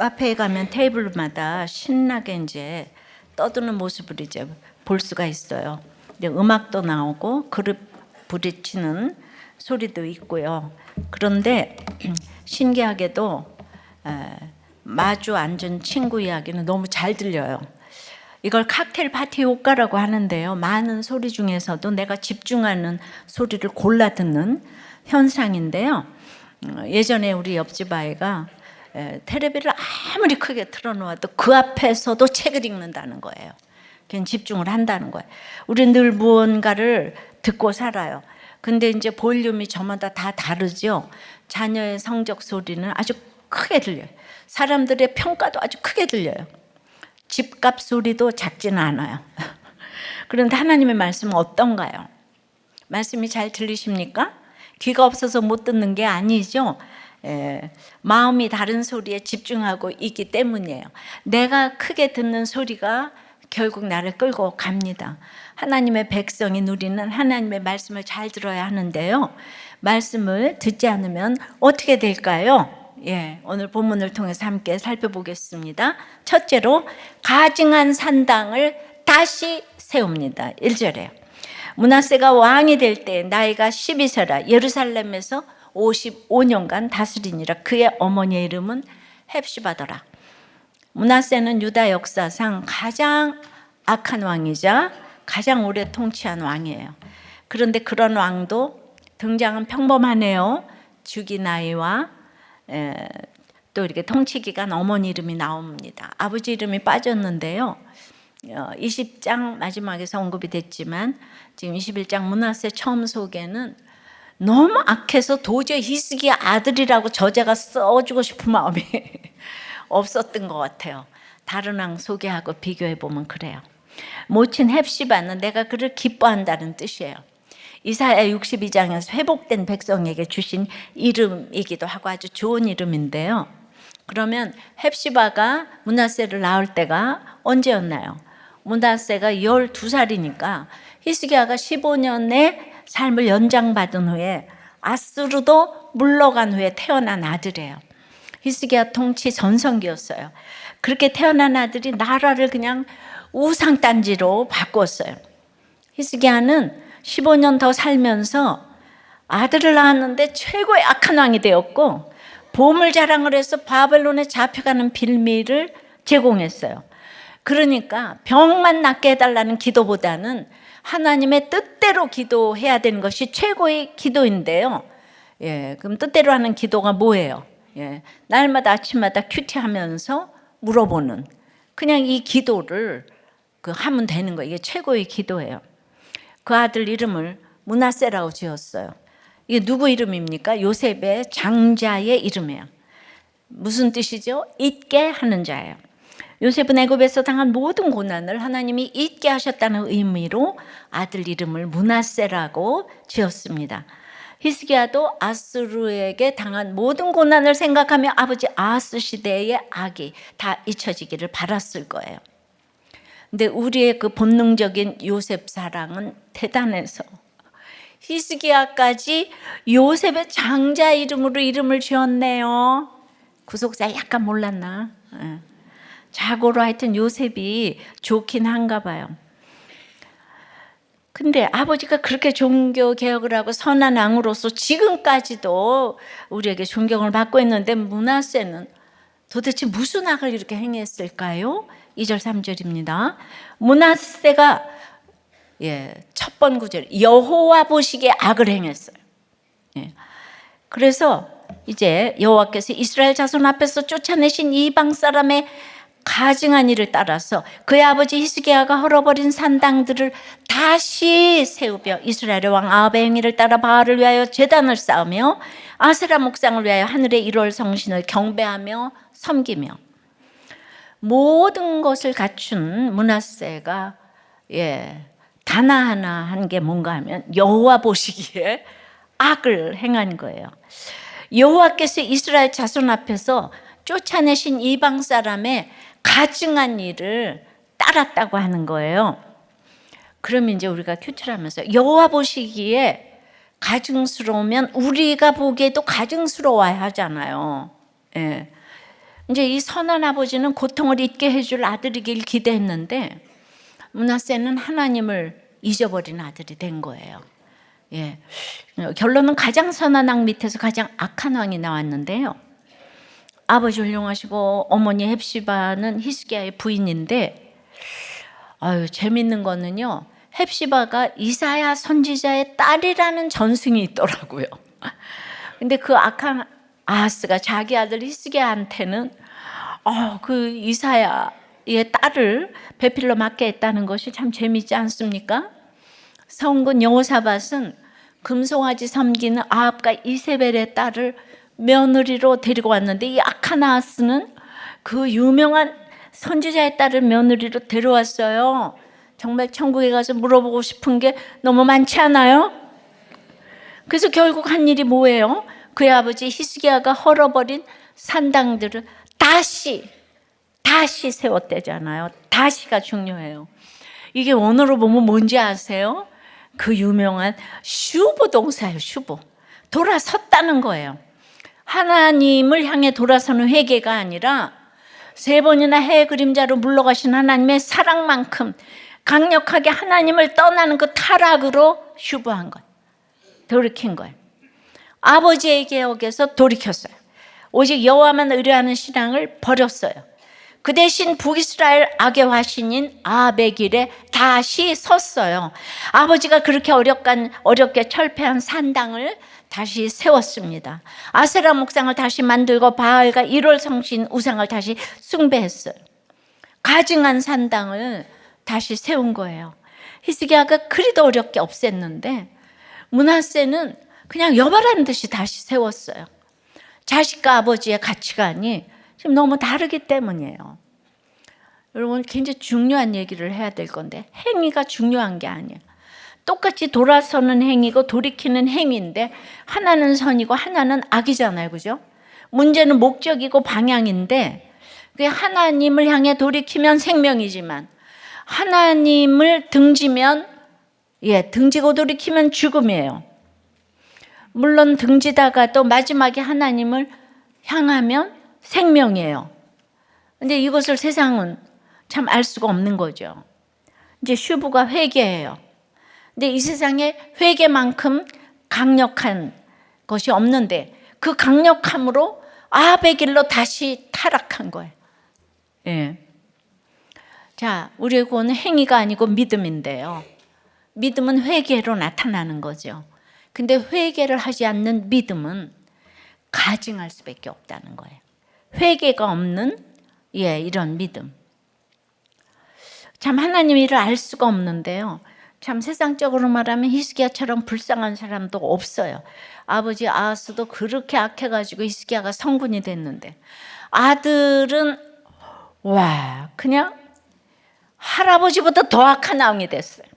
카페에 가면 테이블마다 신나게 이제 떠드는 모습을 이제 볼 수가 있어요. 근데 음악도 나오고 그릇 부딪히는 소리도 있고요. 그런데 신기하게도 마주 앉은 친구 이야기는 너무 잘 들려요. 이걸 칵테일 파티 효과라고 하는데요. 많은 소리 중에서도 내가 집중하는 소리를 골라 듣는 현상인데요. 예전에 우리 옆집 아이가 텔레비를 아무리 크게 틀어놓아도 그 앞에서도 책을 읽는다는 거예요. 그냥 집중을 한다는 거예요. 우리는 늘 무언가를 듣고 살아요. 근데 이제 볼륨이 저마다 다 다르죠. 자녀의 성적 소리는 아주 크게 들려요. 사람들의 평가도 아주 크게 들려요. 집값 소리도 작지는 않아요. 그런데 하나님의 말씀은 어떤가요? 말씀이 잘 들리십니까? 귀가 없어서 못 듣는 게 아니죠. 마음이 다른 소리에 집중하고 있기 때문이에요. 내가 크게 듣는 소리가 결국 나를 끌고 갑니다. 하나님의 백성이 누리는 하나님의 말씀을 잘 들어야 하는데요. 말씀을 듣지 않으면 어떻게 될까요? 오늘 본문을 통해서 함께 살펴보겠습니다. 첫째로 가증한 산당을 다시 세웁니다. 1절에 므낫세가 왕이 될 때 나이가 12세라 예루살렘에서 55년간 다스리니라. 그의 어머니의 이름은 헵시바더라. 므낫세는 유다 역사상 가장 악한 왕이자 가장 오래 통치한 왕이에요. 그런데 그런 왕도 등장은 평범하네요. 주기 나이와 또 이렇게 통치기간 어머니 이름이 나옵니다. 아버지 이름이 빠졌는데요. 20장 마지막에서 언급이 됐지만 지금 21장 므낫세 처음 소개는 너무 악해서 도저히 히스기야 아들이라고 저자가 써주고 싶은 마음이 없었던 것 같아요. 다른 왕 소개하고 비교해 보면 그래요. 모친 헵시바는 내가 그를 기뻐한다는 뜻이에요. 이사야 62장에서 회복된 백성에게 주신 이름이기도 하고 아주 좋은 이름인데요. 그러면 헵시바가 므낫세를 낳을 때가 언제였나요? 므낫세가 12살이니까 히스기야가 15년의 삶을 연장받은 후에 아수르도 물러간 후에 태어난 아들이에요. 히스기야 통치 전성기였어요. 그렇게 태어난 아들이 나라를 그냥 우상단지로 바꿨어요. 히스기야는 15년 더 살면서 아들을 낳았는데 최고의 악한 왕이 되었고 보물 자랑을 해서 바벨론에 잡혀가는 빌미를 제공했어요. 그러니까 병만 낫게 해달라는 기도보다는 하나님의 뜻대로 기도해야 되는 것이 최고의 기도인데요. 그럼 뜻대로 하는 기도가 뭐예요? 날마다 아침마다 큐티하면서 물어보는 그냥 이 기도를 하면 되는 거예요. 이게 최고의 기도예요. 그 아들 이름을 므낫세라고 지었어요. 이게 누구 이름입니까? 요셉의 장자의 이름이에요. 무슨 뜻이죠? 잊게 하는 자예요. 요셉은 애굽에서 당한 모든 고난을 하나님이 잊게 하셨다는 의미로 아들 이름을 므낫세라고 지었습니다. 히스기야도 아수르에게 당한 모든 고난을 생각하며 아버지 아하스 시대의 악이 다 잊혀지기를 바랐을 거예요. 근데 우리의 그 본능적인 요셉 사랑은 대단해서 히스기야까지 요셉의 장자 이름으로 이름을 지었네요. 구속사 약간 몰랐나? 자고로 하여튼 요셉이 좋긴 한가 봐요. 근데 아버지가 그렇게 종교 개혁을 하고 선한 왕으로서 지금까지도 우리에게 존경을 받고 있는데 므낫세는 도대체 무슨 악을 이렇게 행했을까요? 2절 3절입니다. 므낫세가 첫 번 구절 여호와 보시기에 악을 행했어요. 그래서 이제 여호와께서 이스라엘 자손 앞에서 쫓아내신 이방 사람의 가증한 일을 따라서 그의 아버지 히스기야가 헐어버린 산당들을 다시 세우며 이스라엘의 왕 아합의 행위를 따라 바알을 위하여 제단을 쌓으며 아세라 목상을 위하여 하늘의 1월 성신을 경배하며 섬기며 모든 것을 갖춘 므낫세가 하나하나 한 게 뭔가 하면 여호와 보시기에 악을 행한 거예요. 여호와께서 이스라엘 자손 앞에서 쫓아내신 이방 사람의 가증한 일을 따랐다고 하는 거예요. 그러면 이제 우리가 큐티를 하면서 여호와 보시기에 가증스러우면 우리가 보기에도 가증스러워야 하잖아요. 이제 이 선한 아버지는 고통을 잊게 해줄 아들이길 기대했는데 므낫세는 하나님을 잊어버린 아들이 된 거예요. 예. 결론은 가장 선한 왕 밑에서 가장 악한 왕이 나왔는데요. 아버지 훌륭하시고 어머니 헵시바는 히스기야의 부인인데, 재밌는 거는요, 헵시바가 이사야 선지자의 딸이라는 전승이 있더라고요. 근데 그 악한 아하스가 자기 아들 히스기야한테는 그 이사야의 딸을 배필로 맡게 했다는 것이 참 재미있지 않습니까? 성군 여호사밧은 금송아지 섬기는 아합과 이세벨의 딸을 며느리로 데리고 왔는데, 이 악한 아하스는 그 유명한 선지자의 딸을 며느리로 데려왔어요. 정말 천국에 가서 물어보고 싶은 게 너무 많지 않아요? 그래서 결국 한 일이 뭐예요? 그의 아버지 히스기야가 헐어버린 산당들을 다시 세웠대잖아요. 다시가 중요해요. 이게 원어로 보면 뭔지 아세요? 그 유명한 슈브 동사예요. 슈브. 돌아섰다는 거예요. 하나님을 향해 돌아서는 회개가 아니라 3번이나 해의 그림자로 물러가신 하나님의 사랑만큼 강력하게 하나님을 떠나는 그 타락으로 슈브한 거예요. 돌이킨 거예요. 아버지의 개혁에서 돌이켰어요. 오직 여호와만 의뢰하는 신앙을 버렸어요. 그 대신 북이스라엘 악의 화신인 아합의 길에 다시 섰어요. 아버지가 그렇게 어렵게 철폐한 산당을 다시 세웠습니다. 아세라 목상을 다시 만들고 바알과 1월 성신 우상을 다시 숭배했어요. 가증한 산당을 다시 세운 거예요. 히스기야가 그리도 어렵게 없앴는데 므낫세는 그냥 여발하는 듯이 다시 세웠어요. 자식과 아버지의 가치관이 지금 너무 다르기 때문이에요. 여러분, 굉장히 중요한 얘기를 해야 될 건데, 행위가 중요한 게 아니에요. 똑같이 돌아서는 행위고 돌이키는 행위인데 하나는 선이고 하나는 악이잖아요. 그죠? 문제는 목적이고 방향인데, 하나님을 향해 돌이키면 생명이지만 하나님을 등지면, 등지고 돌이키면 죽음이에요. 물론 등지다가도 마지막에 하나님을 향하면 생명이에요. 근데 이것을 세상은 참 알 수가 없는 거죠. 이제 슈브가 회개예요. 근데 이 세상에 회개만큼 강력한 것이 없는데 그 강력함으로 아합의 길로 다시 타락한 거예요. 예. 자, 우리의 구원은 행위가 아니고 믿음인데요. 믿음은 회개로 나타나는 거죠. 근데 회개를 하지 않는 믿음은 가증할 수밖에 없다는 거예요. 회개가 없는 이런 믿음. 참 하나님 일을 알 수가 없는데요. 참 세상적으로 말하면 히스기야처럼 불쌍한 사람도 없어요. 아버지 아하스도 그렇게 악해가지고 히스기야가 성군이 됐는데, 아들은 그냥 할아버지보다 더 악한 왕이 됐어요.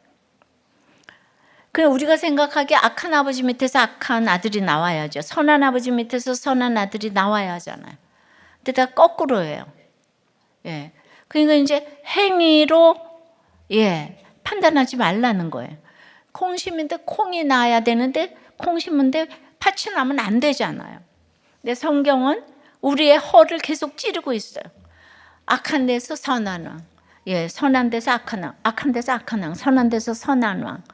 그냥 우리가 생각하기에 악한 아버지 밑에서 악한 아들이 나와야죠. 선한 아버지 밑에서 선한 아들이 나와야 하잖아요. 근데 다 거꾸로예요. 예. 그러니까 이제 행위로 판단하지 말라는 거예요. 콩 심는데 콩이 나야 되는데 콩 심는데 팥이 나면 안 되잖아요. 근데 성경은 우리의 허를 계속 찌르고 있어요. 악한 데서 선한 왕, 선한 데서 악한 왕, 악한 데서 악한 왕, 선한 데서 선한 왕.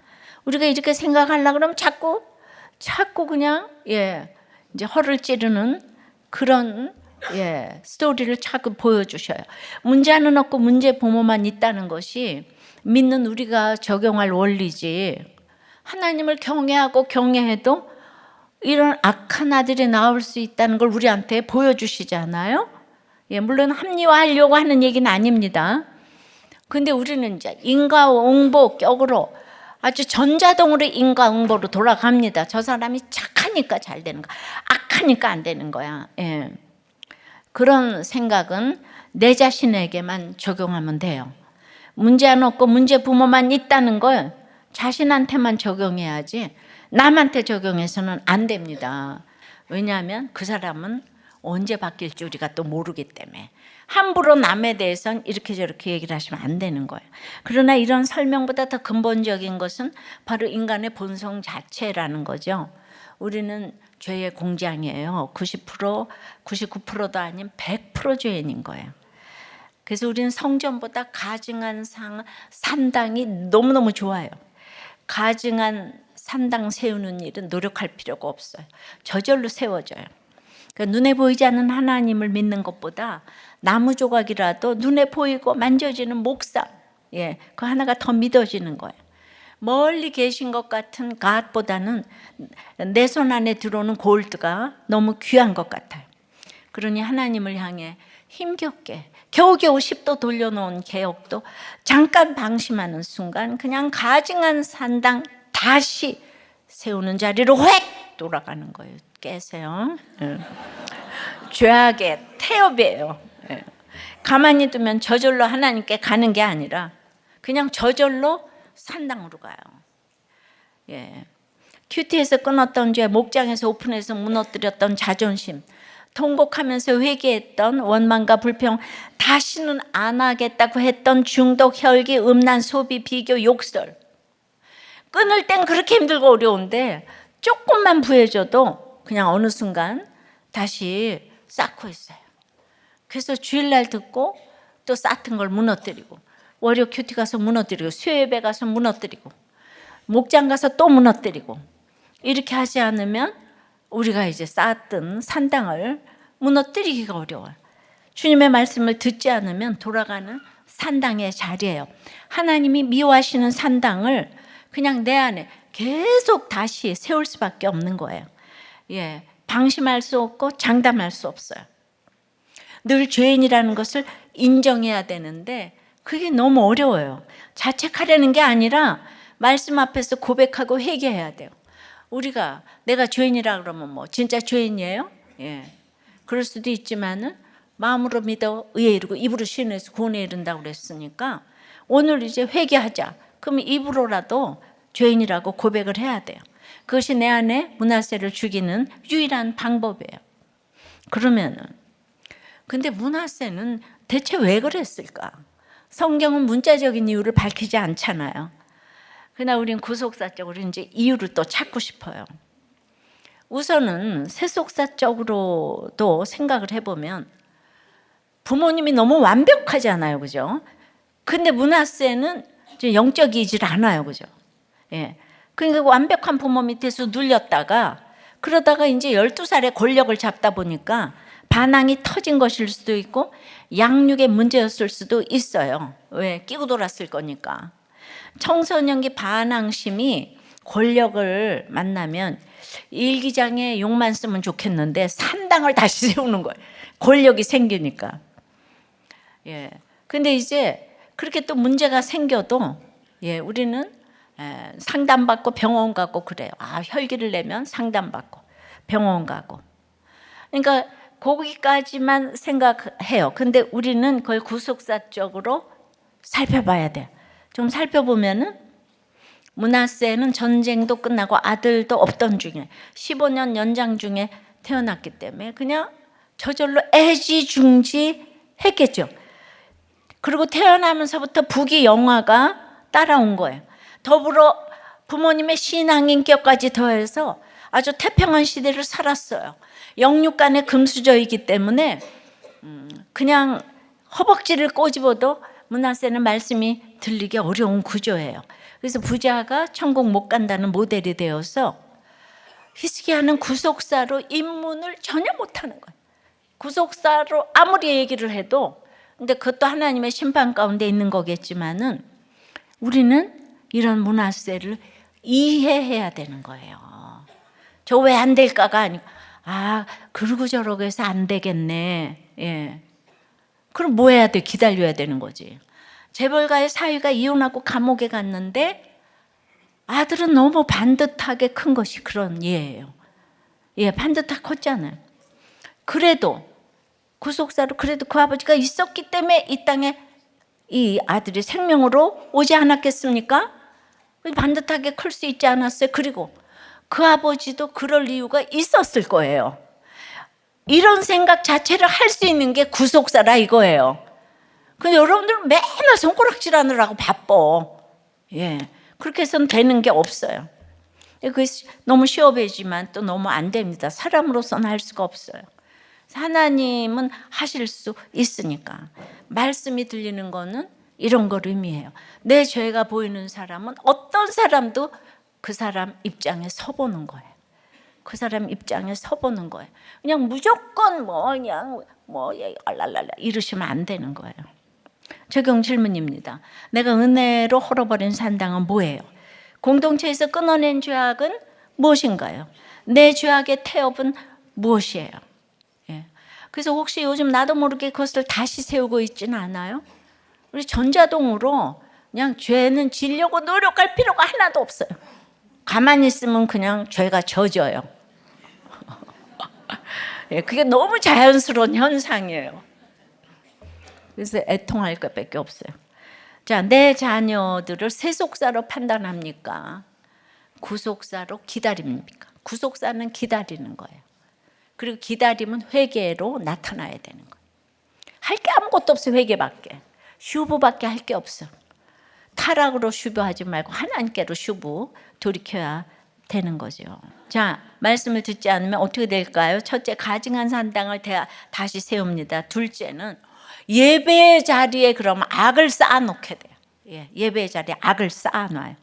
우리가 이렇게 생각하려고 그러면 자꾸 그냥 이제 허를 찌르는 그런 스토리를 자꾸 보여주셔요. 문제는 없고 문제 부모만 있다는 것이 믿는 우리가 적용할 원리지, 하나님을 경외하고 경외해도 이런 악한 아들이 나올 수 있다는 걸 우리한테 보여주시잖아요. 물론 합리화하려고 하는 얘기는 아닙니다. 근데 우리는 이제 인과응보 격으로 아주 전자동으로 인과응보로 돌아갑니다. 저 사람이 착하니까 잘 되는 거야, 악하니까 안 되는 거야. 그런 생각은 내 자신에게만 적용하면 돼요. 문제 안 없고 문제 부모만 있다는 걸 자신한테만 적용해야지 남한테 적용해서는 안 됩니다. 왜냐하면 그 사람은 언제 바뀔지 우리가 또 모르기 때문에 함부로 남에 대해서는 이렇게 저렇게 얘기를 하시면 안 되는 거예요. 그러나 이런 설명보다 더 근본적인 것은 바로 인간의 본성 자체라는 거죠. 우리는 죄의 공장이에요. 90%, 99%도 아닌 100% 죄인인 거예요. 그래서 우리는 성전보다 가증한 산당이 너무너무 좋아요. 가증한 산당 세우는 일은 노력할 필요가 없어요. 저절로 세워져요. 그러니까 눈에 보이지 않는 하나님을 믿는 것보다 나무 조각이라도 눈에 보이고 만져지는 목상, 그 하나가 더 믿어지는 거예요. 멀리 계신 것 같은 갓보다는 내 손 안에 들어오는 골드가 너무 귀한 것 같아요. 그러니 하나님을 향해 힘겹게 겨우겨우 10도 돌려놓은 개혁도 잠깐 방심하는 순간 그냥 가증한 산당 다시 세우는 자리로 획 돌아가는 거예요. 깨세요. 죄악의 태엽이에요. 가만히 두면 저절로 하나님께 가는 게 아니라 그냥 저절로 산당으로 가요. 큐티에서 끊었던 죄, 목장에서 오픈해서 무너뜨렸던 자존심, 통곡하면서 회개했던 원망과 불평, 다시는 안 하겠다고 했던 중독, 혈기, 음란, 소비, 비교, 욕설. 끊을 땐 그렇게 힘들고 어려운데 조금만 부해져도 그냥 어느 순간 다시 쌓고 있어요. 그래서 주일날 듣고 또 쌓던 걸 무너뜨리고, 월요 큐티 가서 무너뜨리고, 수요예배 가서 무너뜨리고, 목장 가서 또 무너뜨리고, 이렇게 하지 않으면 우리가 이제 쌓았던 산당을 무너뜨리기가 어려워요. 주님의 말씀을 듣지 않으면 돌아가는 산당의 자리예요. 하나님이 미워하시는 산당을 그냥 내 안에 계속 다시 세울 수밖에 없는 거예요. 방심할 수 없고 장담할 수 없어요. 늘 죄인이라는 것을 인정해야 되는데 그게 너무 어려워요. 자책하려는 게 아니라 말씀 앞에서 고백하고 회개해야 돼요. 우리가 내가 죄인이라 그러면 뭐 진짜 죄인이에요? 그럴 수도 있지만은 마음으로 믿어 의에 이르고 입으로 신뢰해서 구원에 이른다고 그랬으니까 오늘 이제 회개하자. 그럼 입으로라도 죄인이라고 고백을 해야 돼요. 그것이 내 안에 므낫세를 죽이는 유일한 방법이에요. 그러면은 근데 므낫세는 대체 왜 그랬을까? 성경은 문자적인 이유를 밝히지 않잖아요. 그러나 우린 구속사적으로 이제 이유를 또 찾고 싶어요. 우선은 세속사적으로도 생각을 해보면 부모님이 너무 완벽하잖아요, 그죠? 근데 므낫세는 영적이질 않아요, 그죠? 그러니까 완벽한 부모 밑에서 눌렸다가 그러다가 이제 12살에 권력을 잡다 보니까 반항이 터진 것일 수도 있고 양육의 문제였을 수도 있어요. 왜? 끼고 돌았을 거니까. 청소년기 반항심이 권력을 만나면 일기장에 욕만 쓰면 좋겠는데 산당을 다시 세우는 거예요. 권력이 생기니까. 근데 이제 그렇게 또 문제가 생겨도 우리는 상담받고 병원 가고 그래요. 혈기를 내면 상담받고 병원 가고. 그러니까 거기까지만 생각해요. 근데 우리는 그걸 구속사적으로 살펴봐야 돼요. 좀 살펴보면은 므낫세는 전쟁도 끝나고 아들도 없던 중에 15년 연장 중에 태어났기 때문에 그냥 저절로 애지중지했겠죠. 그리고 태어나면서부터 부귀영화가 따라온 거예요. 더불어 부모님의 신앙인격까지 더해서 아주 태평한 시대를 살았어요. 영육간에 금수저이기 때문에 그냥 허벅지를 꼬집어도 므낫세는 말씀이 들리기 어려운 구조예요. 그래서 부자가 천국 못 간다는 모델이 되어서 히스기야는 구속사로 입문을 전혀 못하는 거예요. 구속사로 아무리 얘기를 해도, 근데 그것도 하나님의 심판 가운데 있는 거겠지만은 우리는 이런 므낫세를 이해해야 되는 거예요. 저 왜 안 될까가 아니고 그러고 저러고 해서 안 되겠네. 그럼 뭐 해야 돼? 기다려야 되는 거지. 재벌가의 사위가 이혼하고 감옥에 갔는데 아들은 너무 반듯하게 큰 것이 그런 예예요. 반듯하게 컸잖아요. 그래도 구속사로 그래도 그 아버지가 있었기 때문에 이 땅에 이 아들이 생명으로 오지 않았겠습니까? 반듯하게 클 수 있지 않았어요. 그리고 그 아버지도 그럴 이유가 있었을 거예요. 이런 생각 자체를 할 수 있는 게 구속사라 이거예요. 근데 여러분들은 맨날 손가락질 하느라고 바빠. 그렇게 해서는 되는 게 없어요. 그게 너무 쉬워 보이지만 또 너무 안 됩니다. 사람으로서는 할 수가 없어요. 하나님은 하실 수 있으니까. 말씀이 들리는 거는 이런 걸 의미해요. 내 죄가 보이는 사람은 어떤 사람도 그 사람 입장에 서보는 거예요. 그 사람 입장에 서보는 거예요. 그냥 무조건 그냥 알랄랄라 이러시면 안 되는 거예요. 적용 질문입니다. 내가 은혜로 헐어버린 산당은 뭐예요? 공동체에서 끊어낸 죄악은 무엇인가요? 내 죄악의 태업은 무엇이에요? 예. 그래서 혹시 요즘 나도 모르게 그것을 다시 세우고 있지는 않아요? 우리 전자동으로 그냥 죄는 지려고 노력할 필요가 하나도 없어요. 가만히 있으면 그냥 죄가 져져요. 예, 그게 너무 자연스러운 현상이에요. 그래서 애통할 것밖에 없어요. 자, 내 자녀들을 세속사로 판단합니까? 구속사로 기다립니까? 구속사는 기다리는 거예요. 그리고 기다림은 회개로 나타나야 되는 거예요. 할 게 아무것도 없어. 회개밖에. 슈브밖에 할 게 없어. 타락으로 슈브하지 말고 하나님께로 슈브 돌이켜야 되는 거죠. 자, 말씀을 듣지 않으면 어떻게 될까요? 첫째, 가증한 산당을 다시 세웁니다. 둘째는 예배의 자리에 그러면 악을 쌓아놓게 돼요. 예배의 자리에 악을 쌓아놔요.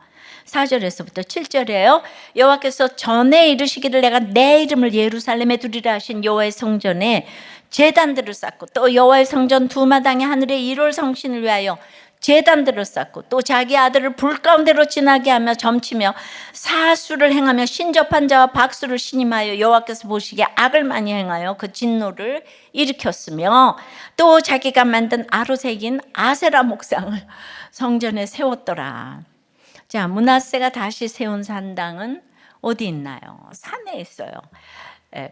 4절에서부터 7절에요. 여호와께서 전에 이르시기를 내가 내 이름을 예루살렘에 두리라 하신 여호와의 성전에 제단들을 쌓고 또 여호와의 성전 두 마당에 하늘의 1월 성신을 위하여 제단들을 쌓고 또 자기 아들을 불 가운데로 지나게 하며 점치며 사수를 행하며 신접한 자와 박수를 신임하여 여호와께서 보시기에 악을 많이 행하여 그 진노를 일으켰으며 또 자기가 만든 아로색인 아세라 목상을 성전에 세웠더라. 자, 므낫세가 다시 세운 산당은 어디 있나요? 산에 있어요.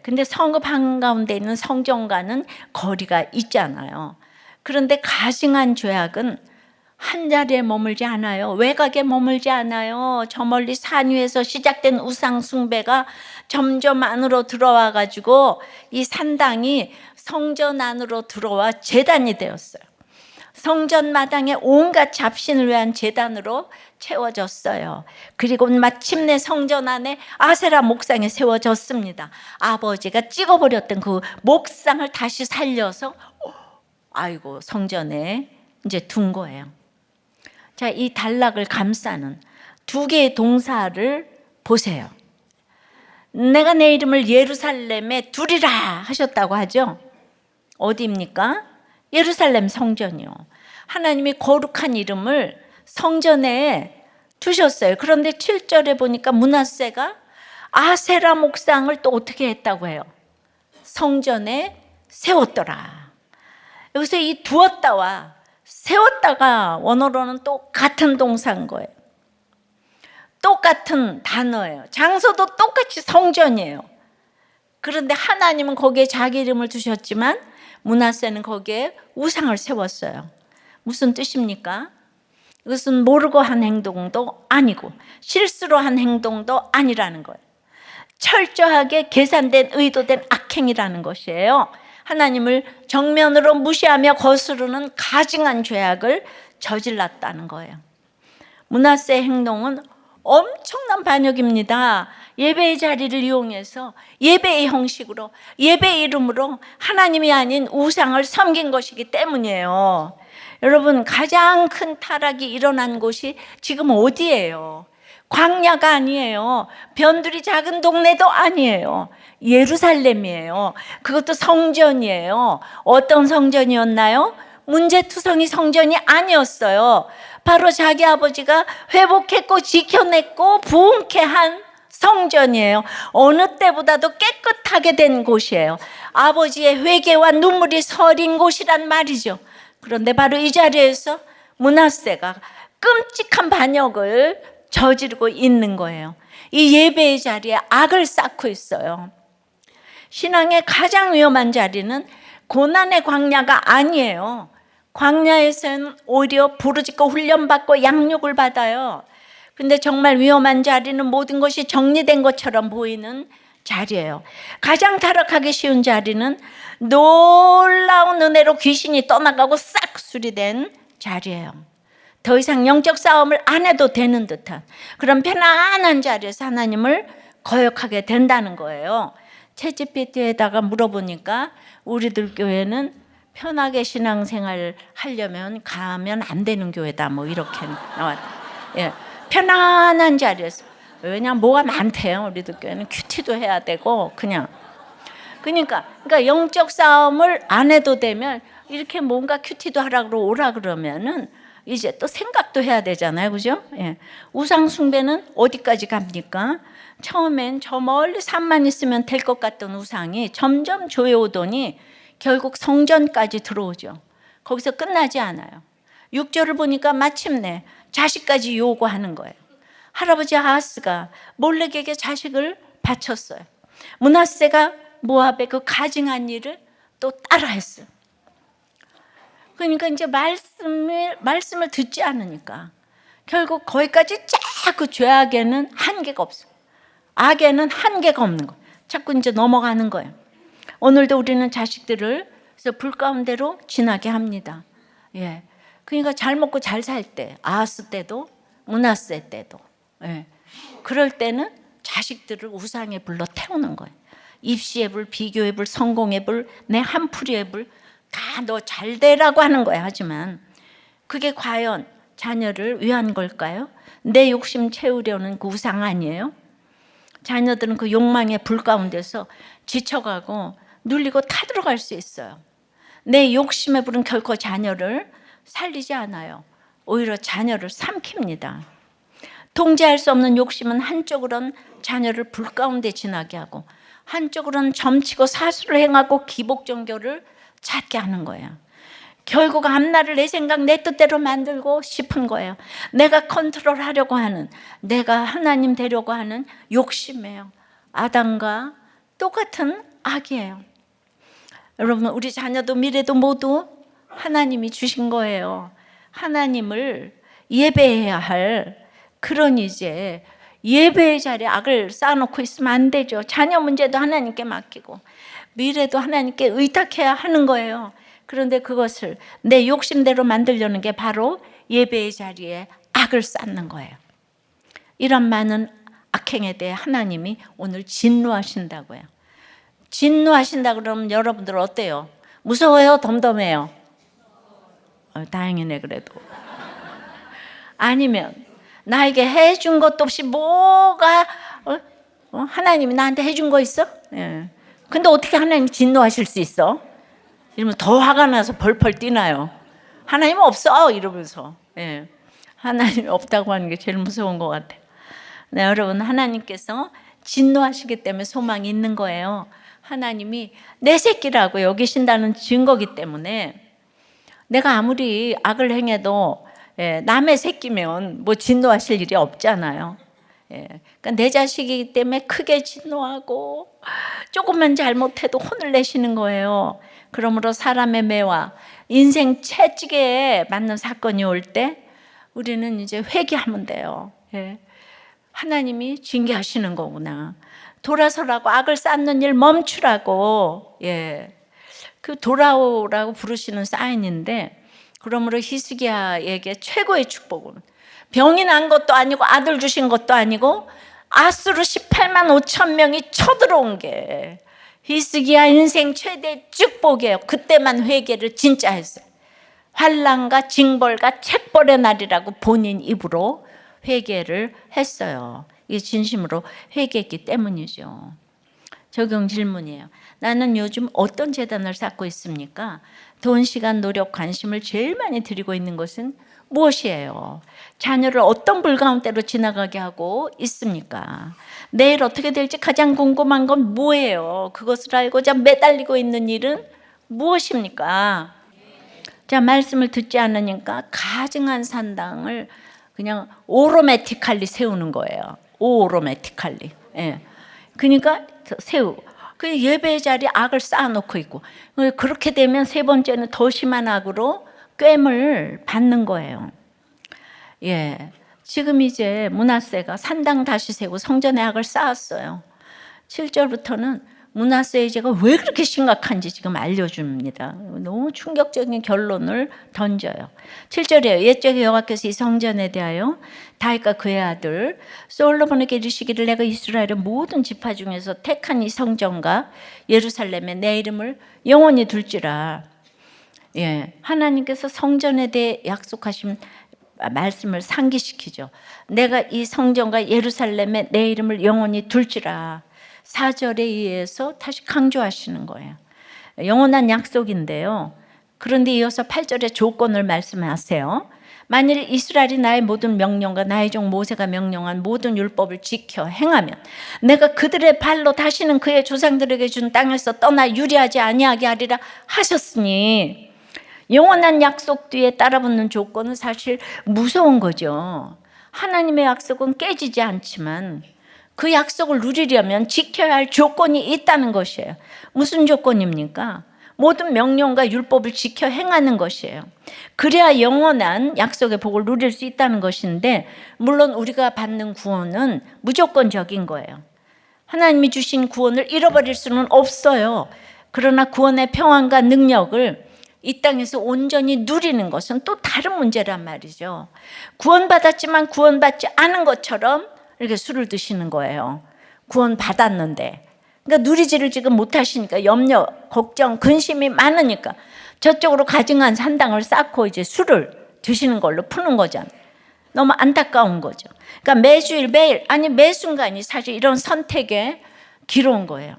근데 성읍 한가운데 있는 성전과는 거리가 있잖아요. 그런데 가증한 죄악은 한 자리에 머물지 않아요. 외곽에 머물지 않아요. 저 멀리 산 위에서 시작된 우상 숭배가 점점 안으로 들어와 가지고 이 산당이 성전 안으로 들어와 제단이 되었어요. 성전 마당에 온갖 잡신을 위한 제단으로 채워졌어요. 그리고 마침내 성전 안에 아세라 목상이 세워졌습니다. 아버지가 찍어버렸던 그 목상을 다시 살려서 아이고 성전에 이제 둔 거예요. 자, 이 단락을 감싸는 두 개의 동사를 보세요. 내가 내 이름을 예루살렘에 두리라 하셨다고 하죠. 어디입니까? 예루살렘 성전이요. 하나님이 거룩한 이름을 성전에 두셨어요. 그런데 7절에 보니까 므낫세가 아세라 목상을 또 어떻게 했다고 해요? 성전에 세웠더라. 여기서 이 두었다와 세웠다가 원어로는 똑같은 동사인 거예요. 똑같은 단어예요. 장소도 똑같이 성전이에요. 그런데 하나님은 거기에 자기 이름을 두셨지만 므낫세는 거기에 우상을 세웠어요. 무슨 뜻입니까? 이것은 모르고 한 행동도 아니고 실수로 한 행동도 아니라는 거예요. 철저하게 계산된 의도된 악행이라는 것이에요. 하나님을 정면으로 무시하며 거스르는 가증한 죄악을 저질렀다는 거예요. 므낫세의 행동은 엄청난 반역입니다. 예배의 자리를 이용해서 예배의 형식으로 예배의 이름으로 하나님이 아닌 우상을 섬긴 것이기 때문이에요. 여러분, 가장 큰 타락이 일어난 곳이 지금 어디예요? 광야가 아니에요. 변두리 작은 동네도 아니에요. 예루살렘이에요. 그것도 성전이에요. 어떤 성전이었나요? 문제투성이 성전이 아니었어요. 바로 자기 아버지가 회복했고 지켜냈고 부흥케 한 성전이에요. 어느 때보다도 깨끗하게 된 곳이에요. 아버지의 회개와 눈물이 서린 곳이란 말이죠. 그런데 바로 이 자리에서 므낫세가 끔찍한 반역을 저지르고 있는 거예요. 이 예배의 자리에 악을 쌓고 있어요. 신앙의 가장 위험한 자리는 고난의 광야가 아니에요. 광야에서는 오히려 부르짖고 훈련받고 양육을 받아요. 근데 정말 위험한 자리는 모든 것이 정리된 것처럼 보이는 자리예요. 가장 타락하기 쉬운 자리는 놀라운 은혜로 귀신이 떠나가고 싹 수리된 자리예요. 더 이상 영적 싸움을 안 해도 되는 듯한 그런 편안한 자리에서 하나님을 거역하게 된다는 거예요. 챗GPT에다가 물어보니까 우리들 교회는 편하게 신앙생활 하려면 가면 안 되는 교회다, 뭐 이렇게 나왔다. 예, 편안한 자리에서. 왜냐면 뭐가 많대요. 우리들 교회는 큐티도 해야 되고 그러니까 영적 싸움을 안 해도 되면 이렇게 뭔가 큐티도 하라고 오라 그러면은 이제 또 생각도 해야 되잖아요, 그죠? 예. 우상 숭배는 어디까지 갑니까? 처음엔 저 멀리 산만 있으면 될 것 같던 우상이 점점 조여오더니 결국 성전까지 들어오죠. 거기서 끝나지 않아요. 6절을 보니까 마침내 자식까지 요구하는 거예요. 할아버지 아하스가 몰렉에게 자식을 바쳤어요. 므낫세가 모압의 그 가증한 일을 또 따라했어요. 그러니까 이제 말씀을 듣지 않으니까 결국 거기까지 자꾸 죄악에는 한계가 없어요. 악에는 한계가 없는 거예요. 자꾸 이제 넘어가는 거예요. 오늘도 우리는 자식들을 그래서 불 가운데로 지나게 합니다. 예. 그러니까 잘 먹고 잘 살 때, 아하스 때도, 므낫세 때도, 예. 그럴 때는 자식들을 우상의 불로 태우는 거예요. 입시의 불, 비교의 불, 성공의 불, 내 한풀이의 불, 다 너 잘 되라고 하는 거예요. 하지만 그게 과연 자녀를 위한 걸까요? 내 욕심 채우려는 그 우상 아니에요? 자녀들은 그 욕망의 불 가운데서 지쳐가고 눌리고 타들어갈 수 있어요. 내 욕심의 불은 결코 자녀를 살리지 않아요. 오히려 자녀를 삼킵니다. 통제할 수 없는 욕심은 한쪽으로는 자녀를 불 가운데 지나게 하고 한쪽으로는 점치고 사수를 행하고 기복종교를 찾게 하는 거예요. 결국 앞날을 내 생각 내 뜻대로 만들고 싶은 거예요. 내가 컨트롤하려고 하는, 내가 하나님 되려고 하는 욕심이에요. 아담과 똑같은 악이에요. 여러분, 우리 자녀도 미래도 모두 하나님이 주신 거예요. 하나님을 예배해야 할 그런 이제 예배의 자리에 악을 쌓아놓고 있으면 안 되죠. 자녀 문제도 하나님께 맡기고 미래도 하나님께 의탁해야 하는 거예요. 그런데 그것을 내 욕심대로 만들려는 게 바로 예배의 자리에 악을 쌓는 거예요. 이런 많은 악행에 대해 하나님이 오늘 진노하신다고요. 진노하신다 그러면 여러분들 어때요? 무서워요? 덤덤해요? 다행이네 그래도. 아니면 나에게 해준 것도 없이 뭐가 하나님이 나한테 해준 거 있어? 예. 근데 어떻게 하나님이 진노하실 수 있어? 이러면 더 화가 나서 벌벌 뛰나요? 하나님은 없어 이러면서. 예. 하나님이 없다고 하는 게 제일 무서운 것 같아요. 네, 여러분, 하나님께서 진노하시기 때문에 소망이 있는 거예요. 하나님이 내 새끼라고 여기신다는 증거기 때문에 내가 아무리 악을 행해도 남의 새끼면 뭐 진노하실 일이 없잖아요. 그러니까 내 자식이기 때문에 크게 진노하고 조금만 잘못해도 혼을 내시는 거예요. 그러므로 사람의 매와 인생 채찍에 맞는 사건이 올 때 우리는 이제 회개하면 돼요. 하나님이 징계하시는 거구나. 돌아서라고, 악을 쌓는 일 멈추라고. 그 돌아오라고 부르시는 사인인데, 그러므로 히스기야에게 최고의 축복은 병이 난 것도 아니고 아들 주신 것도 아니고 아수르 18만 5천 명이 쳐들어온 게 히스기야 인생 최대 축복이에요. 그때만 회개를 진짜 했어요. 환난과 징벌과 책벌의 날이라고 본인 입으로 회개를 했어요. 이게 진심으로 회개했기 때문이죠. 적용 질문이에요. 나는 요즘 어떤 재단을 쌓고 있습니까? 돈, 시간, 노력, 관심을 제일 많이 들이고 있는 것은 무엇이에요? 자녀를 어떤 불 가운데로 지나가게 하고 있습니까? 내일 어떻게 될지 가장 궁금한 건 뭐예요? 그것을 알고자 매달리고 있는 일은 무엇입니까? 자, 말씀을 듣지 않으니까 가증한 산당을 그냥 오로매티칼리 세우는 거예요. 오로매티칼리. 그러니까 그 예배의 자리에 악을 쌓아놓고 있고, 그렇게 되면 세 번째는 더 심한 악으로 꿰을 받는 거예요. 지금 이제 므낫세가 산당 다시 세고 성전에 악을 쌓았어요. 7절부터는 므낫세의 죄가 왜 그렇게 심각한지 지금 알려줍니다. 너무 충격적인 결론을 던져요. 7절이에요. 옛적에 여호와께서 이 성전에 대하여 다윗과 그의 아들 솔로몬에게 이르시기를 내가 이스라엘의 모든 지파 중에서 택한 이 성전과 예루살렘에 내 이름을 영원히 둘지라. 하나님께서 성전에 대해 약속하신 말씀을 상기시키죠. 내가 이 성전과 예루살렘에 내 이름을 영원히 둘지라. 4절에 의해서 다시 강조하시는 거예요. 영원한 약속인데요. 그런데 이어서 8절에 조건을 말씀하세요. 만일 이스라엘이 나의 모든 명령과 나의 종 모세가 명령한 모든 율법을 지켜 행하면 내가 그들의 발로 다시는 그의 조상들에게 준 땅에서 떠나 유리하지 아니하게 하리라 하셨으니, 영원한 약속 뒤에 따라붙는 조건은 사실 무서운 거죠. 하나님의 약속은 깨지지 않지만 그 약속을 누리려면 지켜야 할 조건이 있다는 것이에요. 무슨 조건입니까? 모든 명령과 율법을 지켜 행하는 것이에요. 그래야 영원한 약속의 복을 누릴 수 있다는 것인데, 물론 우리가 받는 구원은 무조건적인 거예요. 하나님이 주신 구원을 잃어버릴 수는 없어요. 그러나 구원의 평안과 능력을 이 땅에서 온전히 누리는 것은 또 다른 문제란 말이죠. 구원받았지만 구원받지 않은 것처럼 이렇게 술을 드시는 거예요. 구원받았는데. 그러니까 누리지를 지금 못하시니까 염려, 걱정, 근심이 많으니까 저쪽으로 가증한 산당을 쌓고 이제 술을 드시는 걸로 푸는 거잖아요. 너무 안타까운 거죠. 그러니까 매주일 매일, 아니 매 순간이 사실 이런 선택에 기로운 거예요.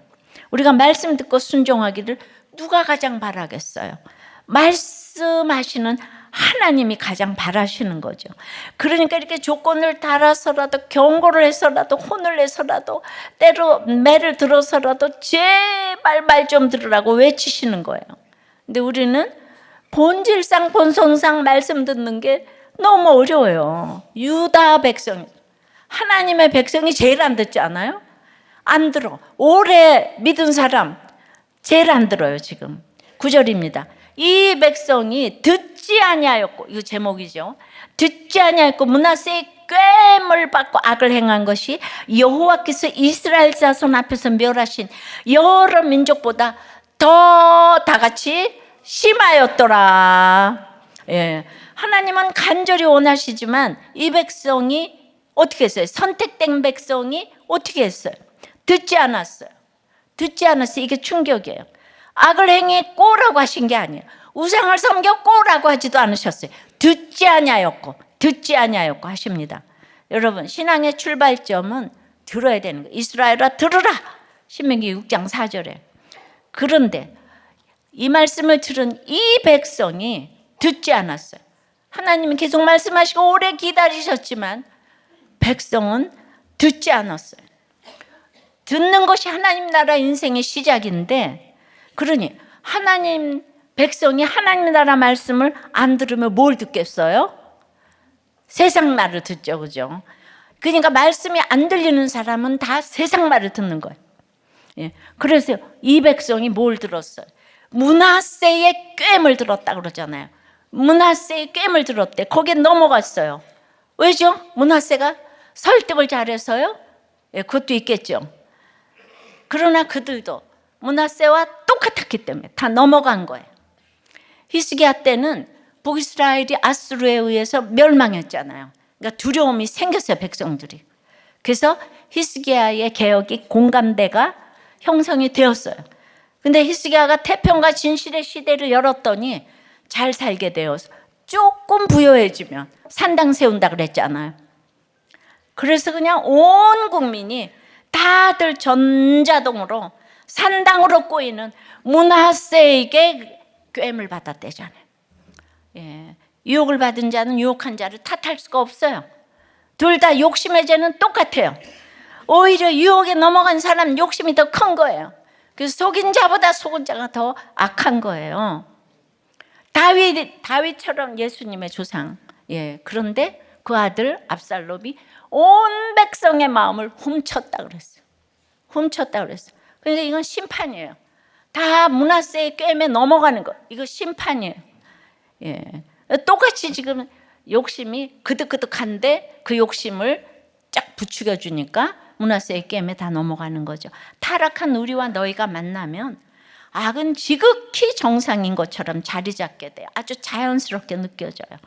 우리가 말씀 듣고 순종하기를 누가 가장 바라겠어요? 말씀하시는 하나님이 가장 바라시는 거죠. 그러니까 이렇게 조건을 달아서라도, 경고를 해서라도, 혼을 내서라도, 때로 매를 들어서라도 제발 말 좀 들으라고 외치시는 거예요. 근데 우리는 본질상 본성상 말씀 듣는 게 너무 어려워요. 유다 백성, 하나님의 백성이 제일 안 듣지 않아요? 안 들어. 오래 믿은 사람 제일 안 들어요. 지금 9절입니다. 이 백성이 듣지 아니하였고, 이거 제목이죠. 듣지 아니하였고 므낫세의 꾀물 받고 악을 행한 것이 여호와께서 이스라엘 자손 앞에서 멸하신 여러 민족보다 더 다같이 심하였더라. 하나님은 간절히 원하시지만 이 백성이 어떻게 했어요? 선택된 백성이 어떻게 했어요? 듣지 않았어요. 듣지 않았어요. 이게 충격이에요. 악을 행했고라고 하신 게 아니에요. 우상을 섬겼고라고 하지도 않으셨어요. 듣지 아니하였고 하십니다. 여러분, 신앙의 출발점은 들어야 되는 거예요. 이스라엘아 들으라. 신명기 6장 4절에. 그런데 이 말씀을 들은 이 백성이 듣지 않았어요. 하나님은 계속 말씀하시고 오래 기다리셨지만 백성은 듣지 않았어요. 듣는 것이 하나님 나라 인생의 시작인데, 그러니 하나님 백성이 하나님 나라 말씀을 안 들으면 뭘 듣겠어요? 세상 말을 듣죠, 그죠? 그러니까 말씀이 안 들리는 사람은 다 세상 말을 듣는 거예요. 그래서 이 백성이 뭘 들었어요? 므낫세의 꾀물 들었다 그러잖아요. 므낫세의 꾀물 들었대. 거기에 넘어갔어요. 왜죠? 므낫세가 설득을 잘해서요? 그것도 있겠죠. 그러나 그들도 므낫세와 똑같았기 때문에 다 넘어간 거예요. 히스기야 때는 북이스라엘이 아수르에 의해서 멸망했잖아요. 그러니까 두려움이 생겼어요, 백성들이. 그래서 히스기야의 개혁이 공감대가 형성이 되었어요. 근데 히스기야가 태평과 진실의 시대를 열었더니 잘 살게 되어서 조금 부여해지면 산당 세운다 그랬잖아요. 그래서 그냥 온 국민이 다들 전자동으로 산당으로 꼬이는 므낫세에게 꾀물 받았대잖아요. 유혹을 받은 자는 유혹한 자를 탓할 수가 없어요. 둘 다 욕심의 죄는 똑같아요. 오히려 유혹에 넘어간 사람 욕심이 더 큰 거예요. 그래서 속인 자보다 속은 자가 더 악한 거예요. 다윗처럼 예수님의 조상. 그런데 그 아들 압살롬이 온 백성의 마음을 훔쳤다 그랬어요. 그래서 이건 심판이에요. 다 므낫세의 꾀에 넘어가는 거. 이거 심판이에요. 똑같이 지금 욕심이 그득그득한데 그 욕심을 쫙 부추겨 주니까 므낫세의 게임에 다 넘어가는 거죠. 타락한 우리와 너희가 만나면 악은 지극히 정상인 것처럼 자리 잡게 돼요. 아주 자연스럽게 느껴져요.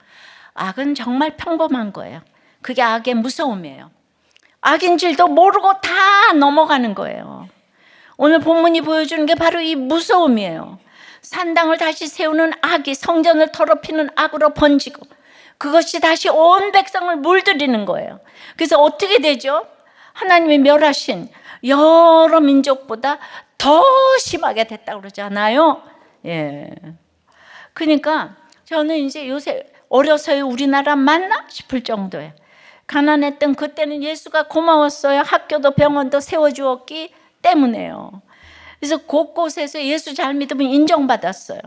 악은 정말 평범한 거예요. 그게 악의 무서움이에요. 악인 줄도 모르고 다 넘어가는 거예요. 오늘 본문이 보여주는 게 바로 이 무서움이에요. 산당을 다시 세우는 악이 성전을 더럽히는 악으로 번지고 그것이 다시 온 백성을 물들이는 거예요. 그래서 어떻게 되죠? 하나님이 멸하신 여러 민족보다 더 심하게 됐다고 그러잖아요. 예. 그러니까 저는 이제 요새 어려서야 우리나라 맞나 싶을 정도예요. 가난했던 그때는 예수가 고마웠어요. 학교도 병원도 세워주었기 때문에요. 그래서 곳곳에서 예수 잘 믿으면 인정받았어요.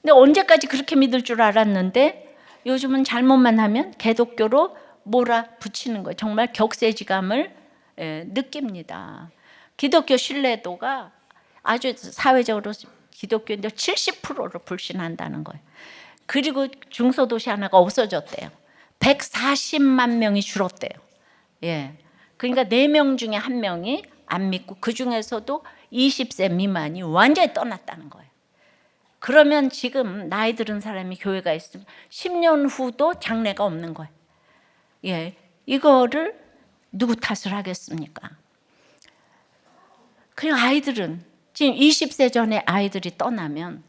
근데 언제까지 그렇게 믿을 줄 알았는데 요즘은 잘못만 하면 기독교로 몰아붙이는 거예요. 정말 격세지감을 느낍니다. 기독교 신뢰도가 아주 사회적으로 기독교인들 70%를 불신한다는 거예요. 그리고 중소도시 하나가 없어졌대요. 140만 명이 줄었대요. 예. 그러니까 4명 중에 1명이 안 믿고 그 중에서도 20세 미만이 완전히 떠났다는 거예요. 그러면 지금 나이 들은 사람이 교회가 있으면 10년 후도 장래가 없는 거예요. 예. 이거를 누구 탓을 하겠습니까? 그리고 아이들은 지금 20세 전에 아이들이 떠나면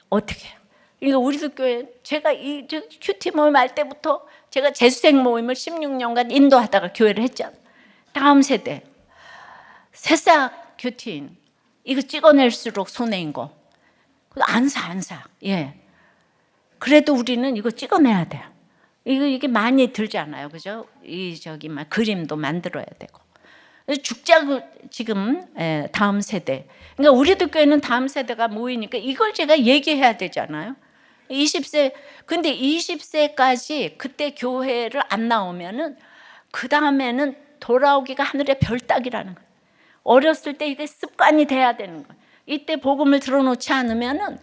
어떻게 해요? 그러니까 우리도 교회 제가 이 큐티 모임 할 때부터 제가 재수생 모임을 16년간 인도하다가 교회를 했잖아요. 다음 세대 새싹 큐티인 이거 찍어낼수록 손해인 거 안 사. 예. 그래도 우리는 이거 찍어내야 돼요. 이게 많이 들잖아요, 그죠? 그림도 만들어야 되고. 죽자고 지금 다음 세대. 그러니까 우리도 교회는 다음 세대가 모이니까 이걸 제가 얘기해야 되잖아요. 20세 근데 20세까지 그때 교회를 안 나오면은 그 다음에는 돌아오기가 하늘의 별 따기라는 거예요. 어렸을 때 이게 습관이 돼야 되는 거예요. 이때 복음을 들어놓지 않으면은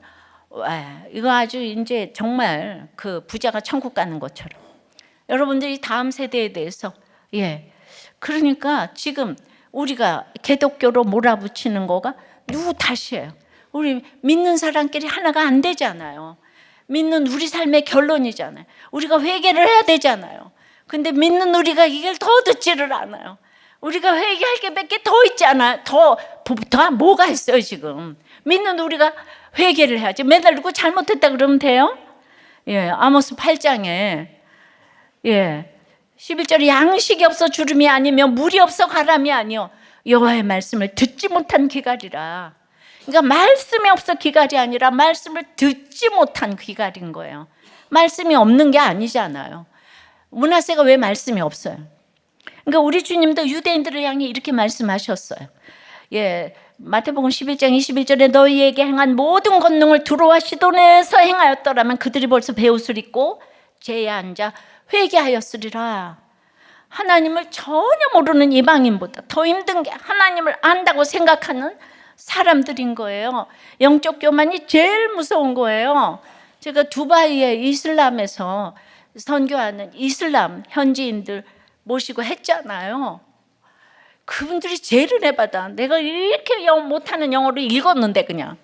이거 아주 이제 정말 그 부자가 천국 가는 것처럼. 여러분들이 다음 세대에 대해서 그러니까 지금 우리가 기독교로 몰아붙이는 거가 누구 탓이에요? 우리 믿는 사람끼리 하나가 안 되잖아요. 믿는 우리 삶의 결론이잖아요. 우리가 회개를 해야 되잖아요. 근데 믿는 우리가 이걸 더 듣지를 않아요. 우리가 회개할 게 몇 개 더 있잖아요. 더 뭐가 있어요 지금. 믿는 우리가 회개를 해야지. 맨날 누구 잘못했다 그러면 돼요? 아모스 8장에 11절에 양식이 없어 주름이 아니며 물이 없어 가람이 아니요 여호와의 말씀을 듣지 못한 기갈이라. 그러니까 말씀이 없어 기갈이 아니라 말씀을 듣지 못한 기갈인 거예요. 말씀이 없는 게 아니잖아요. 므낫세가 왜 말씀이 없어요? 그러니까 우리 주님도 유대인들을 향해 이렇게 말씀하셨어요. 마태복음 11장 21절에 너희에게 행한 모든 권능을 두로와 시돈에서 행하였더라면 그들이 벌써 베옷을 입고 제에 앉아 회개하였으리라. 하나님을 전혀 모르는 이방인보다 더 힘든 게 하나님을 안다고 생각하는 사람들인 거예요. 영적 교만이 제일 무서운 거예요. 제가 두바이에 이슬람에서 선교하는 이슬람 현지인들 모시고 했잖아요. 그분들이 제일 은혜 받아. 내가 이렇게 못하는 영어로 읽었는데 그냥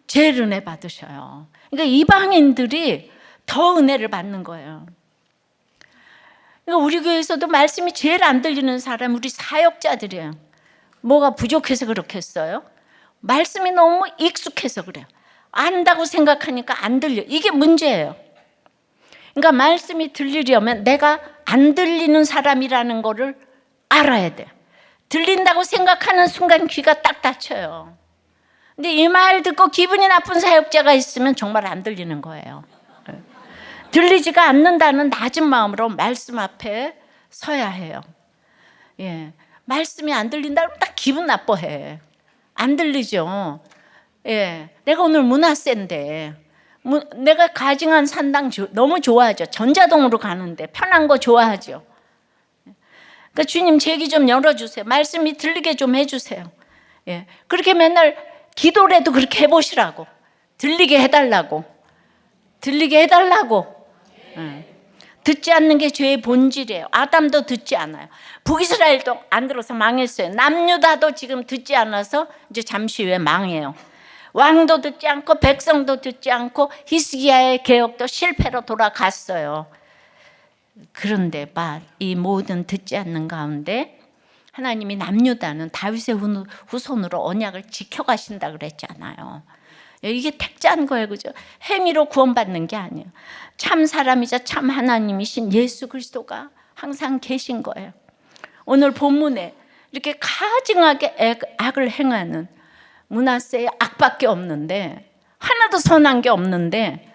제일 은혜 받으셔요. 그러니까 이방인들이 더 은혜를 받는 거예요. 그러니까 우리 교회에서도 말씀이 제일 안 들리는 사람 우리 사역자들이에요. 뭐가 부족해서 그렇겠어요? 말씀이 너무 익숙해서 그래요. 안다고 생각하니까 안 들려. 이게 문제예요. 그러니까 말씀이 들리려면 내가 안 들리는 사람이라는 거를 알아야 돼요. 들린다고 생각하는 순간 귀가 딱 닫혀요. 근데 이 말 듣고 기분이 나쁜 사역자가 있으면 정말 안 들리는 거예요. 들리지가 않는다는 낮은 마음으로 말씀 앞에 서야 해요. 말씀이 안 들린다 그러면 딱 기분 나빠해. 안 들리죠. 내가 오늘 므낫세인데 내가 가증한 산당 너무 좋아하죠. 전자동으로 가는데 편한 거 좋아하죠. 그러니까 주님 제 귀 좀 열어주세요. 말씀이 들리게 좀 해주세요. 그렇게 맨날 기도라도 그렇게 해보시라고. 들리게 해달라고. 듣지 않는 게 죄의 본질이에요. 아담도 듣지 않아요. 북이스라엘도 안 들어서 망했어요. 남유다도 지금 듣지 않아서 이제 잠시 후에 망해요. 왕도 듣지 않고 백성도 듣지 않고 히스기야의 개혁도 실패로 돌아갔어요. 그런데 이 모든 듣지 않는 가운데 하나님이 남유다는 다윗의 후손으로 언약을 지켜가신다 그랬잖아요. 이게 택자한 거예요, 그죠? 행위로 구원받는 게 아니에요. 참 사람이자 참 하나님이신 예수 그리스도가 항상 계신 거예요. 오늘 본문에 이렇게 가증하게 악을 행하는 므낫세의 악밖에 없는데, 하나도 선한 게 없는데,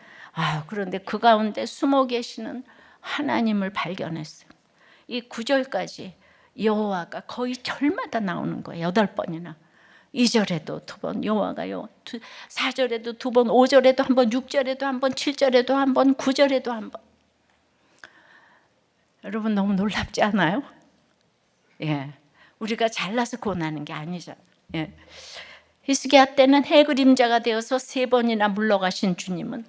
그런데 그 가운데 숨어 계시는 하나님을 발견했어요. 이 9절까지 여호와가 거의 절마다 나오는 거예요. 8번이나. 2절에도 2번 여호와가 4절에도 2번, 5절에도 한 번, 6절에도 한 번, 7절에도 한 번, 9절에도 한 번. 여러분 너무 놀랍지 않아요? 예, 우리가 잘나서 구원하는 게 아니잖아요. 예. 히스기야 때는 해 그림자가 되어서 3번이나 물러가신 주님은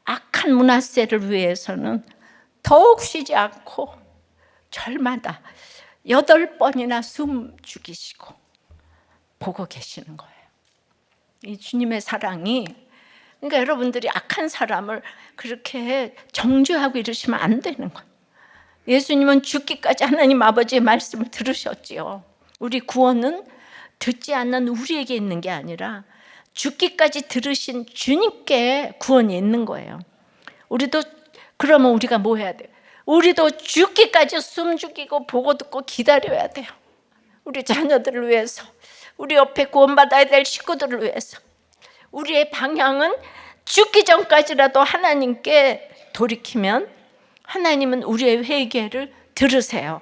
악한 므낫세를 위해서는 더욱 쉬지 않고 절마다 8번이나 숨 죽이시고 보고 계시는 거예요. 이 주님의 사랑이, 그러니까 여러분들이 악한 사람을 그렇게 정죄하고 이러시면 안 되는 거예요. 예수님은 죽기까지 하나님 아버지의 말씀을 들으셨지요. 우리 구원은 듣지 않는 우리에게 있는 게 아니라 죽기까지 들으신 주님께 구원이 있는 거예요. 우리도 그러면 우리가 뭐 해야 돼요? 우리도 죽기까지 숨 죽이고 보고 듣고 기다려야 돼요. 우리 자녀들을 위해서, 우리 옆에 구원받아야 될 식구들을 위해서. 우리의 방향은 죽기 전까지라도 하나님께 돌이키면 하나님은 우리의 회개를 들으세요.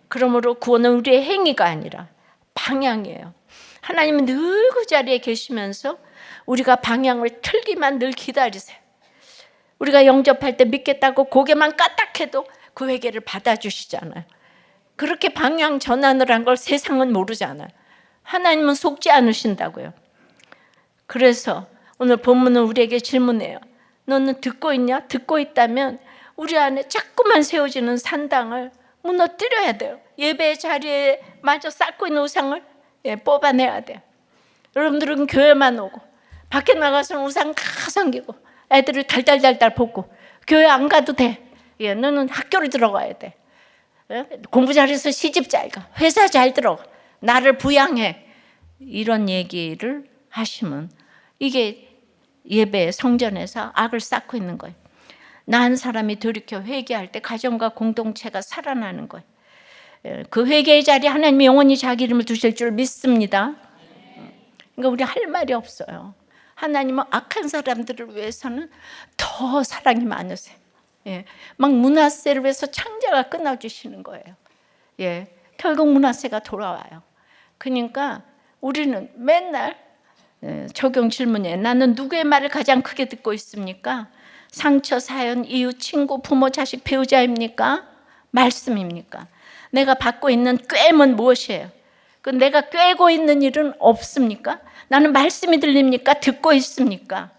그러므로 구원은 우리의 행위가 아니라 방향이에요. 하나님은 늘 그 자리에 계시면서 우리가 방향을 틀기만 늘 기다리세요. 우리가 영접할 때 믿겠다고 고개만 까딱해도 그 회개를 받아주시잖아요. 그렇게 방향 전환을 한 걸 세상은 모르잖아요. 하나님은 속지 않으신다고요. 그래서 오늘 본문은 우리에게 질문해요. 너는 듣고 있냐? 듣고 있다면 우리 안에 자꾸만 세워지는 산당을 무너뜨려야 돼요. 예배의 자리에 마저 쌓고 있는 우상을 뽑아내야 돼요. 여러분들은 교회만 오고 밖에 나가서는 우상 다 섬기고 애들을 달달달달 볶고 교회 안 가도 돼. 너는 학교를 들어가야 돼. 공부 잘해서 시집 잘 가. 회사 잘 들어가. 나를 부양해. 이런 얘기를 하시면 이게 예배 성전에서 악을 쌓고 있는 거예요. 나 한 사람이 돌이켜 회개할 때 가정과 공동체가 살아나는 거예요. 그 회개의 자리에 하나님이 영원히 자기 이름을 두실 줄 믿습니다. 그러니까 우리 할 말이 없어요. 하나님은 악한 사람들을 위해서는 더 사랑이 많으세요. 막 므낫세를 위해서 창자가 끊어주시는 거예요. 결국 므낫세가 돌아와요. 그러니까 우리는 맨날 적용 질문에 나는 누구의 말을 가장 크게 듣고 있습니까? 상처, 사연, 이웃, 친구, 부모, 자식, 배우자입니까? 말씀입니까? 내가 받고 있는 꿰임은 무엇이에요? 그 내가 꿰고 있는 일은 없습니까? 나는 말씀이 들립니까? 듣고 있습니까?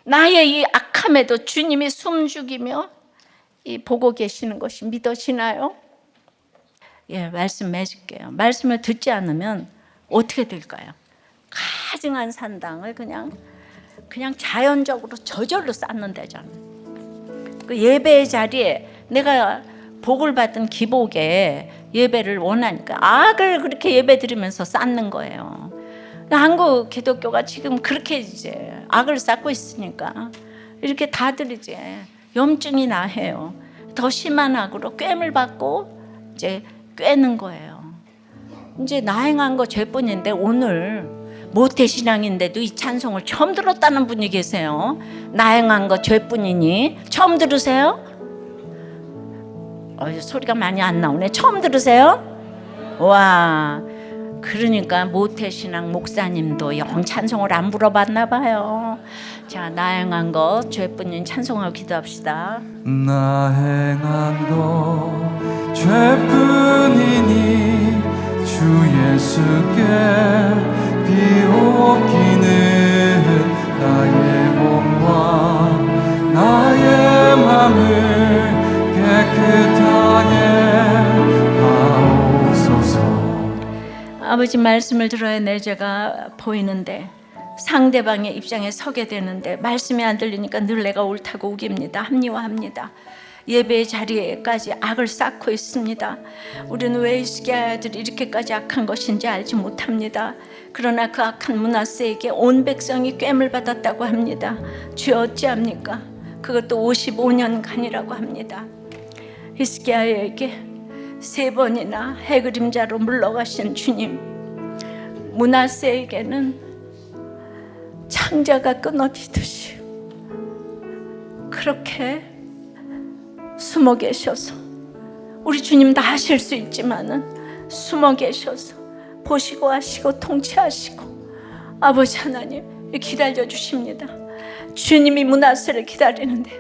나의 이 악함에도 주님이 숨죽이며 보고 계시는 것이 믿어지나요? 말씀 맺을게요. 말씀을 듣지 않으면 어떻게 될까요? 가증한 산당을 그냥 자연적으로 저절로 쌓는 데잖아요. 그 예배의 자리에 내가 복을 받은 기복에 예배를 원하니까 악을 그렇게 예배 드리면서 쌓는 거예요. 한국 기독교가 지금 그렇게 이제 악을 쌓고 있으니까 이렇게 다들 이제 염증이 나해요. 더 심한 악으로 꿰을 받고 이제 꿰는 거예요. 이제 나행한 거 죄뿐인데 오늘 모태신앙인데도 이 찬송을 처음 들었다는 분이 계세요. 나행한 거 죄뿐이니 처음 들으세요? 소리가 많이 안 나오네. 처음 들으세요? 와, 그러니까 모태신앙 목사님도 영 찬송을 안 불러봤나 봐요. 자, 나행한 거 죄뿐인 찬송하고 기도합시다. 나행한 거 죄뿐이니 주 예수께 비옵기는 나의 몸과 나의 맘을 아버지 말씀을 들어야 내 죄가 보이는데 상대방의 입장에 서게 되는데 말씀이 안 들리니까 늘 내가 옳다고 우깁니다. 합리화합니다. 예배의 자리에까지 악을 쌓고 있습니다. 우리는 왜 히스기야들이 이렇게까지 악한 것인지 알지 못합니다. 그러나 그 악한 므낫세에게 온 백성이 꿰물 받았다고 합니다. 주여 어찌합니까? 그것도 55년간이라고 합니다. 히스기야에게 3번이나 해그림자로 물러가신 주님, 므낫세에게는 창자가 끊어지듯이 그렇게 숨어 계셔서, 우리 주님 다 하실 수 있지만은 숨어 계셔서 보시고 하시고 통치하시고 아버지 하나님 기다려 주십니다. 주님이 므낫세를 기다리는데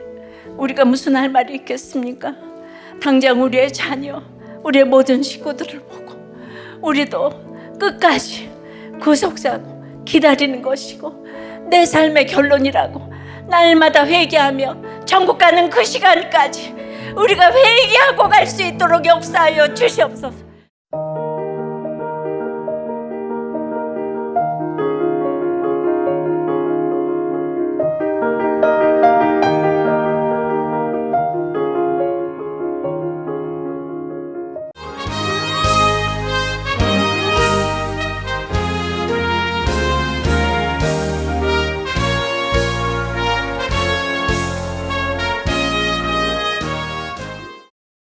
우리가 무슨 할 말이 있겠습니까? 당장 우리의 자녀, 우리의 모든 식구들을 보고 우리도 끝까지 구속사고 기다리는 것이고 내 삶의 결론이라고 날마다 회개하며 천국 가는 그 시간까지 우리가 회개하고 갈 수 있도록 역사하여 주시옵소서.